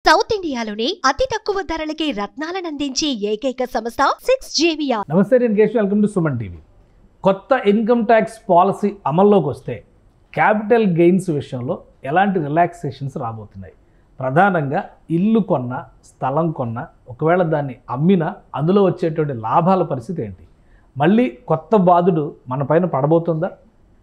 South ఇండియాలోనే అతి తక్కువ ధరలకి రత్నాలనందించే ఏకైక సంస్థ 6JVR. నమస్తే, నేను Keshav. Welcome to Suman TV. కొత్త ఇన్కమ్ ట్యాక్స్ పాలసీ అమల్లోకి వస్తే క్యాపిటల్ గెయిన్స్ విషయంలో ఎలాంటి రిలాక్సేషన్స్ రాబోతున్నాయి? ప్రధానంగా ఇల్లు కొన్న, స్థలం కొన్న, ఒకవేళ దాన్ని అమ్మినా అందులో వచ్చేటువంటి లాభాల పరిస్థితి ఏంటి? మళ్ళీ కొత్త బాధుడు మన పైన పడబోతుందా?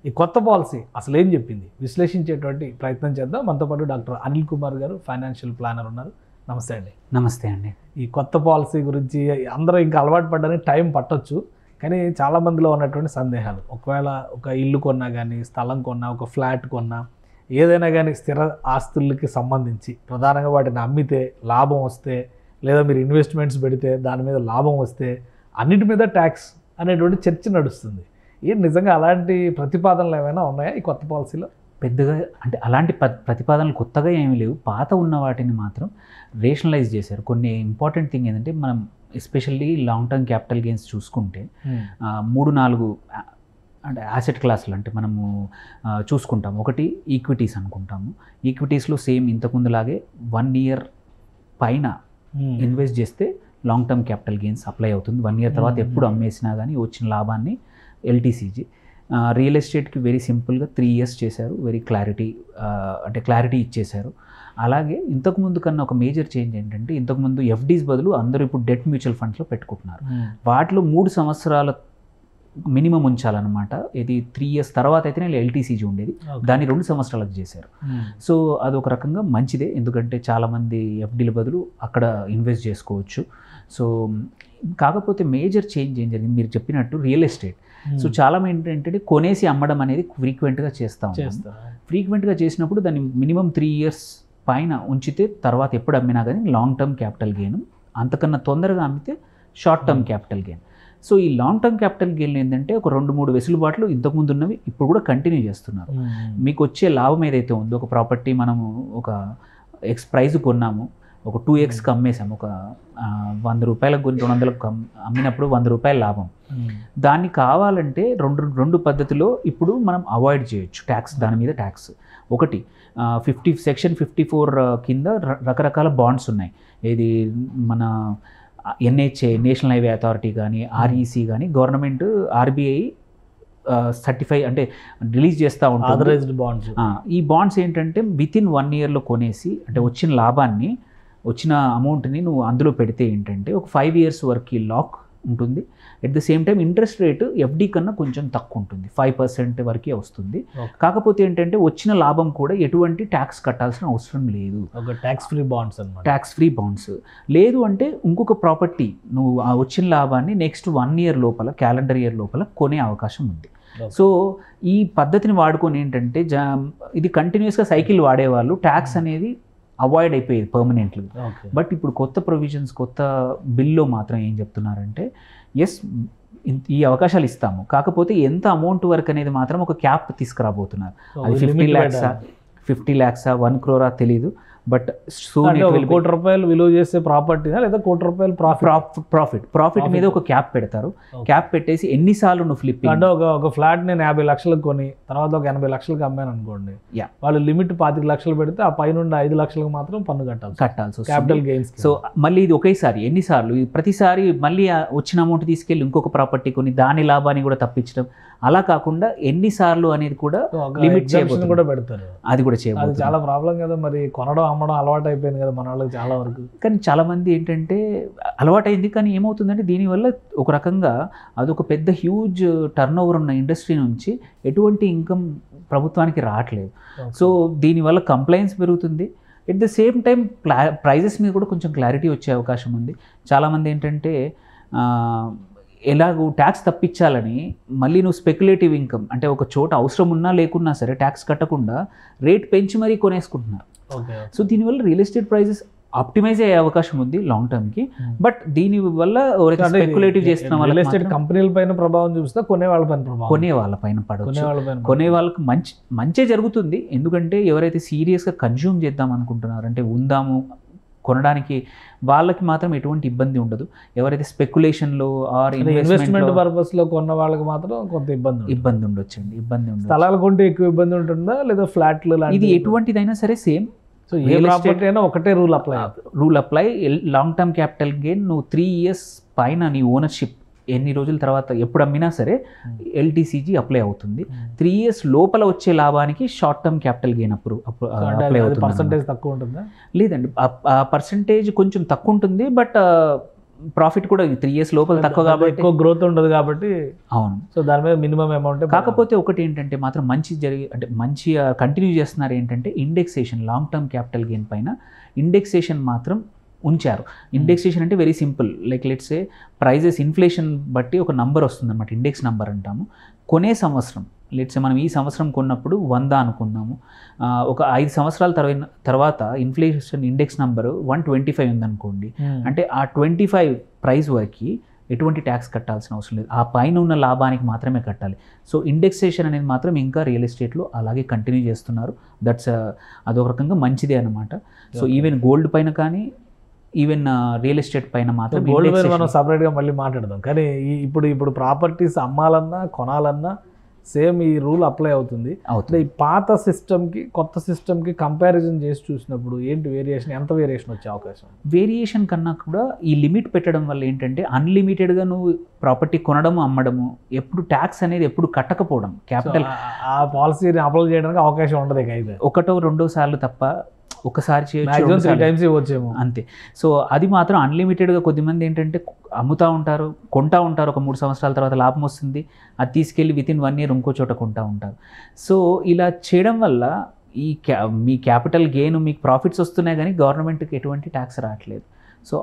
ఈ కొత్త పాలసీ అసలు ఏం చెప్పింది? విశ్లేషించేటువంటి ప్రయత్నం చేద్దాం. మనతో పాటు డాక్టర్ అనిల్ కుమార్ గారు, ఫైనాన్షియల్ ప్లానర్ ఉన్నారు. నమస్తే అండి. నమస్తే అండి. ఈ కొత్త పాలసీ గురించి అందరూ ఇంకా అలవాటు పడడానికి టైం పట్టొచ్చు, కానీ చాలామందిలో ఉన్నటువంటి సందేహాలు, ఒకవేళ ఒక ఇల్లు కొన్నా కానీ, స్థలం కొన్నా, ఒక ఫ్లాట్ కొన్నా, ఏదైనా కానీ స్థిర ఆస్తులకి సంబంధించి ప్రధానంగా వాటిని అమ్మితే లాభం వస్తే, లేదా మీరు ఇన్వెస్ట్మెంట్స్ పెడితే దాని మీద లాభం వస్తే అన్నిటి మీద ట్యాక్స్ అనేటువంటి చర్చ నడుస్తుంది. ఏం నిజంగా అలాంటి ప్రతిపాదనలు ఏమైనా ఉన్నాయా ఈ కొత్త పాలసీలో? పెద్దగా అంటే అలాంటి ప్రతిపాదనలు కొత్తగా ఏమీ లేవు. పాత ఉన్న వాటిని మాత్రం రేషనలైజ్ చేశారు. కొన్ని ఇంపార్టెంట్ థింగ్ ఏంటంటే, మనం especially long term capital gains చూసుకుంటే 3-4 అంటే యాసెట్ క్లాసులు అంటే మనము చూసుకుంటాము. ఒకటి ఈక్విటీస్ అనుకుంటాము. ఈక్విటీస్లో సేమ్ ఇంతకుముందులాగే 1 year పైన ఇన్వెస్ట్ చేస్తే long term capital gains apply అవుతుంది. 1 year తర్వాత ఎప్పుడు అమ్మేసినా కానీ వచ్చిన లాభాన్ని LTCG. రియల్ ఎస్టేట్కి వెరీ సింపుల్గా 3 years చేశారు. వెరీ క్లారిటీ ఇచ్చేశారు. అలాగే ఇంతకుముందు కన్నా ఒక మేజర్ చేంజ్ ఏంటంటే, ఇంతకుముందు FDs బదులు అందరూ ఇప్పుడు డెట్ మ్యూచువల్ ఫండ్స్లో పెట్టుకుంటున్నారు. వాటిలో 3 సంవత్సరాల మినిమం ఉంచాలన్నమాట. ఇది 3 years తర్వాత అయితేనే LTCG ఉండేది, దాన్ని 2 సంవత్సరాలకు చేశారు. సో అదొక రకంగా మంచిదే, ఎందుకంటే చాలామంది FDల బదులు అక్కడ ఇన్వెస్ట్ చేసుకోవచ్చు. సో కాకపోతే మేజర్ చేంజ్ ఏం జరిగింది, మీరు చెప్పినట్టు రియల్ ఎస్టేట్. సో చాలా ఏంటంటే కొనేసి అమ్మడం అనేది ఫ్రీక్వెంట్గా చేస్తాం. ఫ్రీక్వెంట్గా చేసినప్పుడు దాన్ని మినిమం 3 years పైన ఉంచితే తర్వాత ఎప్పుడు అమ్మినా కానీ లాంగ్ టర్మ్ క్యాపిటల్ గెయిన్, అంతకన్నా తొందరగా అమ్మితే short term capital gain. So ఈ లాంగ్ టర్మ్ క్యాపిటల్ గెయిన్ ఏంటంటే, ఒక 2-3 వెసులుబాట్లు ఇంతకుముందు ఉన్నవి ఇప్పుడు కూడా కంటిన్యూ చేస్తున్నారు. మీకు వచ్చే లాభం ఏదైతే ఉందో, ఒక ప్రాపర్టీ మనము ఒక X ప్రైజ్ కొన్నాము, ఒక 2Xకి అమ్మేసాము, ఒక 100 రూపాయలకు కొని 200కు అమ్మినప్పుడు 100 రూపాయల లాభం. దాన్ని కావాలంటే రెండు పద్ధతిలో ఇప్పుడు మనం అవాయిడ్ చేయొచ్చు ట్యాక్స్. దాని మీద ట్యాక్స్ ఒకటి సెక్షన్ 54 కింద రకరకాల బాండ్స్ ఉన్నాయి. ఇది మన NHA, నేషనల్ హైవే అథారిటీ కానీ, REC కానీ, గవర్నమెంట్ RBI సర్టిఫై అంటే రిలీజ్ చేస్తూ ఉంటుంది ఆథరైజ్డ్ బాండ్స్. ఈ బాండ్స్ ఏంటంటే వితిన్ 1 yearలో కొనేసి, అంటే వచ్చిన లాభాన్ని, వచ్చిన అమౌంట్ని నువ్వు అందులో పెడితే ఏంటంటే ఒక 5 years వరకు లాక్ ఉంటుంది. At the same time interest rate FD కన్నా కొంచెం తక్కువ ఉంటుంది, 5% వరకే వస్తుంది. కాకపోతే ఏంటంటే వచ్చిన లాభం కూడా ఎటువంటి ట్యాక్స్ కట్టాల్సిన అవసరం లేదు. ఒక ట్యాక్స్ ఫ్రీ బాండ్స్ అన్నమాట. Tax free bonds. లేదు అంటే ఇంకొక ప్రాపర్టీ నువ్వు ఆ వచ్చిన లాభాన్ని నెక్స్ట్ 1 year లోపల, క్యాలెండర్ ఇయర్ లోపల కొనే అవకాశం ఉంది. సో ఈ పద్ధతిని వాడుకొని ఏంటంటే, ఇది కంటిన్యూస్గా సైకిల్ వాడేవాళ్ళు ట్యాక్స్ అనేది అవాయిడ్ అయిపోయేది పర్మనెంట్లీ. బట్ ఇప్పుడు కొత్త ప్రొవిజన్స్, కొత్త బిల్లో మాత్రం ఏం చెప్తున్నారంటే, ఎస్ ఈ అవకాశాలు ఇస్తాము, కాకపోతే ఎంత అమౌంట్ వరకు అనేది మాత్రం ఒక క్యాప్ తీసుకురాబోతున్నారు. అది 50 lakhs 1 crore తెలీదు. బట్ ₹1 కోటి విలువ చేసే ప్రాపర్టీనా, లేదా ₹1 కోటి ప్రాఫిట్ మీద ఒక క్యాప్ పెడతారు. క్యాప్ పెట్టేసి ఎన్నిసార్లు నువ్వు ఫ్లిప్పింగ్, అంటే ఒక ఫ్లాట్ నేను 50 లక్షలకు కొని తర్వాత ఒక 80 లక్షలకు అమ్మాను అనుకోండి, వాళ్ళు లిమిట్ 25 లక్షలు పెడితే ఆ పైన 5 లక్షలకు మాత్రం పన్ను కట్టాల్సి క్యాపిటల్ గెయిన్స్. సో మళ్ళీ ఇది ఒకేసారి ఎన్నిసార్లు, ప్రతిసారి మళ్ళీ వచ్చిన అమౌంట్ తీసుకెళ్ళి ఇంకొక ప్రాపర్టీ కొని దాని లాభాన్ని కూడా తప్పించడం, అలా కాకుండా ఎన్నిసార్లు అనేది కూడా లిమిట్ కూడా పెడతారు. అది కూడా చేయబోతున్నారు. అది చాలా ప్రాబ్లం కదా మరి, కొనడం అమ్మడం అలవాటు అయిపోయింది కదా మన వాళ్ళకి చాలా వరకు. కానీ చాలామంది ఏంటంటే అలవాటైంది, కానీ ఏమవుతుందంటే దీనివల్ల ఒక రకంగా అదొక పెద్ద హ్యూజ్ టర్న్ ఓవర్ ఉన్న ఇండస్ట్రీ నుంచి ఎటువంటి ఇన్కమ్ ప్రభుత్వానికి రావట్లేదు. సో దీనివల్ల కంప్లైంట్స్ పెరుగుతుంది. At the same time prices మీద కూడా కొంచెం క్లారిటీ వచ్చే అవకాశం ఉంది. చాలామంది ఏంటంటే ఎలాగూ ట్యాక్స్ తప్పించాలని మళ్ళీ నువ్వు స్పెక్యులేటివ్ ఇన్కమ్, అంటే ఒక చోట అవసరం ఉన్నా లేకున్నా సరే ట్యాక్స్ కట్టకుండా రేట్ పెంచి మరీ కొనేసుకుంటున్నారు. సో దీనివల్ల రియల్ ఎస్టేట్ ప్రైజెస్ ఆప్టిమైజ్ అయ్యే అవకాశం ఉంది లాంగ్ టర్మ్కి. బట్ దీనివల్ల స్పెక్యులేటివ్ చేస్తున్న రియల్ ఎస్టేట్ కంపెనీల పైన ప్రభావం చూపిస్తే కొనే వాళ్ళ పైన పడవచ్చు. కొనే వాళ్ళకి మంచి జరుగుతుంది, ఎందుకంటే ఎవరైతే సీరియస్గా కన్జ్యూమ్ చేద్దాం అనుకుంటున్నారు, అంటే ఉందాము కొనడానికి, వాళ్ళకి మాత్రం ఎటువంటి ఇబ్బంది ఉండదు. ఎవరైతే స్పెక్యులేషన్లో ఆర్ ఇన్వెస్ట్మెంట్ పర్పస్లో కొన్న వాళ్ళకి మాత్రం కొంత ఇబ్బంది ఉండొచ్చండి. స్థలాలు కొంటే ఎక్కువ ఇబ్బంది ఉంటుందా, లేదా ఫ్లాట్లు? ఇది ఎటువంటిదైనా సరే సేమ్ సో ఏ ప్రాపర్టీ అయినా ఒకటే rule apply. Long term capital gain నువ్వు 3 years పైన నీ ఓనర్షిప్ ఎన్ని రోజుల తర్వాత ఎప్పుడు అమ్మినా సరే LTCG అప్లై అవుతుంది. 3 years లోపల వచ్చే లాభానికి short term capital gain apply అవుతుంది. పర్సంటేజ్ తక్కువ ఉంటుందా? లేదండి, ఆ పర్సంటేజ్ కొంచెం తక్కువ ఉంటుంది, బట్ ప్రాఫిట్ కూడా 3 years లోపల తక్కువ కాబట్టి ఎక్కువ గ్రోత్ ఉండదు కాబట్టి. అవును. సో దాని మీద మినిమం అమౌంట్. కాకపోతే ఒకటి ఏంటంటే మాత్రం మంచి కంటిన్యూ చేస్తున్నారు ఏంటంటే indexation. Long term capital gain పైన ఇండెక్సేషన్ మాత్రం ఉంచారు. ఇండెక్సేషన్ అంటే very simple, like let's say prices inflation బట్టి ఒక నంబర్ వస్తుంది అనమాట, ఇండెక్స్ నంబర్ అంటాము. కొనే సంవత్సరం లెట్స్ మనం ఈ సంవత్సరం కొన్నప్పుడు 100 అనుకుందాము, ఒక 5 సంవత్సరాల తర్వాత ఇన్ఫ్లేషన్ ఇండెక్స్ నంబరు 125 ఉందనుకోండి, అంటే ఆ 25 ప్రైస్ వరకు ఎటువంటి ట్యాక్స్ కట్టాల్సిన అవసరం లేదు, ఆ పైన ఉన్న లాభానికి మాత్రమే కట్టాలి. సో ఇండెక్సేషన్ అనేది మాత్రం ఇంకా రియల్ ఎస్టేట్లో అలాగే కంటిన్యూ చేస్తున్నారు. అదొక రకంగా మంచిదే అనమాట. సో ఈవెన్ గోల్డ్ పైన కానీ ఈవెన్ రియల్ ఎస్టేట్ పైన మాత్రం గోల్డ్ మీద మనం సపరేట్గా మళ్ళీ మాట్లాడదాం. కానీ ఇప్పుడు ప్రాపర్టీస్ అమ్మాలన్నా కొనాలన్నా సేమ్ ఈ రూల్ అప్లై అవుతుంది. ఈ పాత సిస్టమ్కి కొత్త సిస్టమ్కి కంపారిజన్ చేసి చూసినప్పుడు ఏంటి వేరియేషన్, ఎంత వేరియేషన్ వచ్చే అవకాశం? వేరియేషన్ కన్నా కూడా ఈ లిమిట్ పెట్టడం వల్ల ఏంటంటే అన్లిమిటెడ్గా నువ్వు ప్రాపర్టీ కొనడము అమ్మడము, ఎప్పుడు ట్యాక్స్ అనేది ఎప్పుడు కట్టకపోవడం, క్యాపిటల్ ఆ పాలసీని అప్లై చేయడానికి అవకాశం ఉండదు. అయితే 1-2 సార్లు తప్ప ఒకసారి చేయొచ్చు అంతే. సో అది మాత్రం అన్లిమిటెడ్గా కొద్దిమంది ఏంటంటే అమ్ముతూ ఉంటారు, కొంటా ఉంటారు, ఒక 3 సంవత్సరాల తర్వాత లాభం వస్తుంది, అది తీసుకెళ్ళి వితిన్ 1 year ఇంకో చోట కొంటా ఉంటారు. సో ఇలా చేయడం వల్ల మీ క్యాపిటల్ గెయిన్ మీకు ప్రాఫిట్స్ వస్తున్నాయి కానీ గవర్నమెంట్కి ఎటువంటి ట్యాక్స్ రావట్లేదు. సో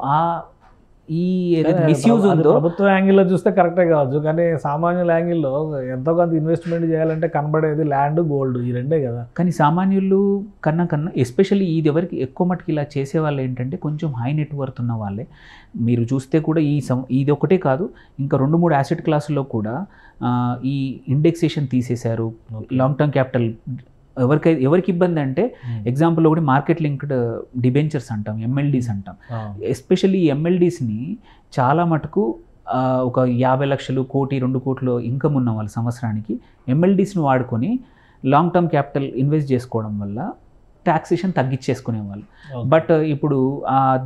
ఈ ఏదైతే మిస్యూజ్ ఉందో ప్రభుత్వ యాంగిల్లో చూస్తే కరెక్టే కావచ్చు, కానీ సామాన్యుల యాంగిల్లో ఎంతో కొంత ఇన్వెస్ట్మెంట్ చేయాలంటే కనబడేది ల్యాండ్, గోల్డ్, ఈ రెండే కదా. కానీ సామాన్యులు కన్నా ఎస్పెషల్లీ ఇది ఎవరికి ఎక్కువ మటుకు ఇలా చేసేవాళ్ళు ఏంటంటే కొంచెం హై నెట్వర్త్ ఉన్న వాళ్ళే. మీరు చూస్తే కూడా ఇది ఒకటే కాదు, ఇంకా 2-3 asset క్లాసుల్లో కూడా ఈ ఇండెక్సేషన్ తీసేశారు. లాంగ్ టర్మ్ క్యాపిటల్ ఎవరికి ఇబ్బంది అంటే ఎగ్జాంపుల్ ఒకటి మార్కెట్ లింక్డ్ డిబెంచర్స్ అంటాం, MLDs అంటాం. ఎస్పెషల్లీ ఈ MLDsని చాలా మటుకు ఒక 50 లక్షలు, 1 కోటి, 2 కోట్లు ఇన్కమ్ ఉన్న వాళ్ళు సంవత్సరానికి MLDsని వాడుకొని లాంగ్ టర్మ్ క్యాపిటల్ ఇన్వెస్ట్ చేసుకోవడం వల్ల ట్యాక్సేషన్ తగ్గించేసుకునేవాళ్ళు. బట్ ఇప్పుడు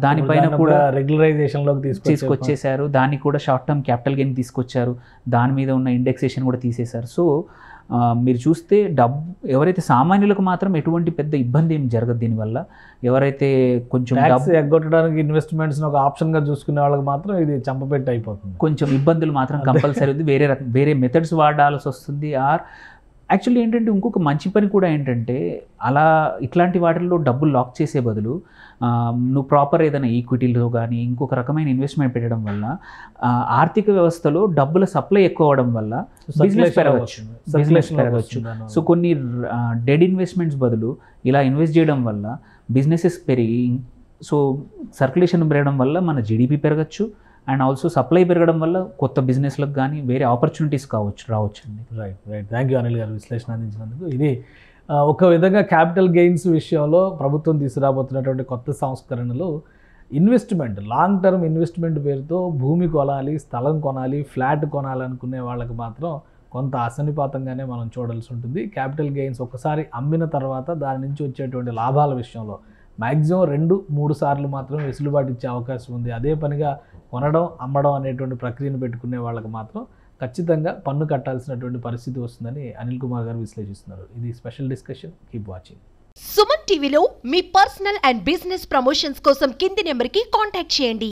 దానిపైన కూడా రెగ్యులరైజేషన్లోకి తీసుకొచ్చేసారు, దాన్ని కూడా షార్ట్ టర్మ్ క్యాపిటల్ గెయిన్ తీసుకొచ్చారు, దాని మీద ఉన్న ఇండెక్సేషన్ కూడా తీసేశారు. సో మీరు చూస్తే ఎవరైతే సామాన్యులకు మాత్రం ఎటువంటి పెద్ద ఇబ్బంది ఏం జరగదు దీనివల్ల. ఎవరైతే కొంచెం డబ్బు ఎగ్గొట్టడానికి ఇన్వెస్ట్మెంట్స్ ఒక ఆప్షన్గా చూసుకునే వాళ్ళకి మాత్రం ఇది చంపపెట్టి అయిపోతుంది. కొంచెం ఇబ్బందులు మాత్రం కంపల్సరీ ఉంది, వేరే మెథడ్స్ వాడాల్సి వస్తుంది. యాక్చువల్లీ ఏంటంటే ఇంకొక మంచి పని కూడా ఏంటంటే ఇట్లాంటి వాటిల్లో డబ్బులు లాక్ చేసే బదులు నువ్వు ప్రాపర్ ఏదైనా ఈక్విటీలో కానీ ఇంకొక రకమైన ఇన్వెస్ట్మెంట్ పెట్టడం వల్ల ఆర్థిక వ్యవస్థలో డబ్బుల సప్లై ఎక్కువ అవడం వల్ల బిజినెస్ పెరగవచ్చు. సో కొన్ని డెడ్ ఇన్వెస్ట్మెంట్స్ బదులు ఇలా ఇన్వెస్ట్ చేయడం వల్ల బిజినెసెస్ పెరిగి, సో సర్క్యులేషన్ పెరగడం వల్ల మన జీడిపి పెరగచ్చు, అండ్ ఆల్సో సప్లై పెరగడం వల్ల కొత్త బిజినెస్లకు కానీ వేరే ఆపర్చునిటీస్ రావచ్చు అండి. రైట్. థ్యాంక్ యూ అనిల్ గారు విశ్లేషణ అందించినందుకు. ఇది ఒక విధంగా క్యాపిటల్ గెయిన్స్ విషయంలో ప్రభుత్వం తీసుకురాబోతున్నటువంటి కొత్త సంస్కరణలు ఇన్వెస్ట్మెంట్, లాంగ్ టర్మ్ ఇన్వెస్ట్మెంట్ పేరుతో భూమి కొనాలి, స్థలం కొనాలి, ఫ్లాట్ కొనాలనుకునే వాళ్ళకి మాత్రం కొంత అసన్నిపాతంగానే మనం చూడాల్సి ఉంటుంది. క్యాపిటల్ గెయిన్స్ ఒకసారి అమ్మిన తర్వాత దాని నుంచి వచ్చేటువంటి లాభాల విషయంలో మ్యాక్సిమం 2-3 సార్లు మాత్రం వెసులుబాటు ఇచ్చే అవకాశం ఉంది. అదే పనిగా కొనడం, అమ్మడం అనేటువంటి ప్రక్రియను పెట్టుకునే వాళ్ళకి మాత్రం ఖచ్చితంగా పన్ను కట్టాల్సినటువంటి పరిస్థితి వస్తుందని అనిల్ కుమార్ గారు విశ్లేషిస్తున్నారు. ఇది special discussion. Keep watching. Suman టీవీలో మీ పర్సనల్ అండ్ బిజినెస్ ప్రమోషన్స్ కోసం కింది నెంబర్కి కాంటాక్ట్ చేయండి.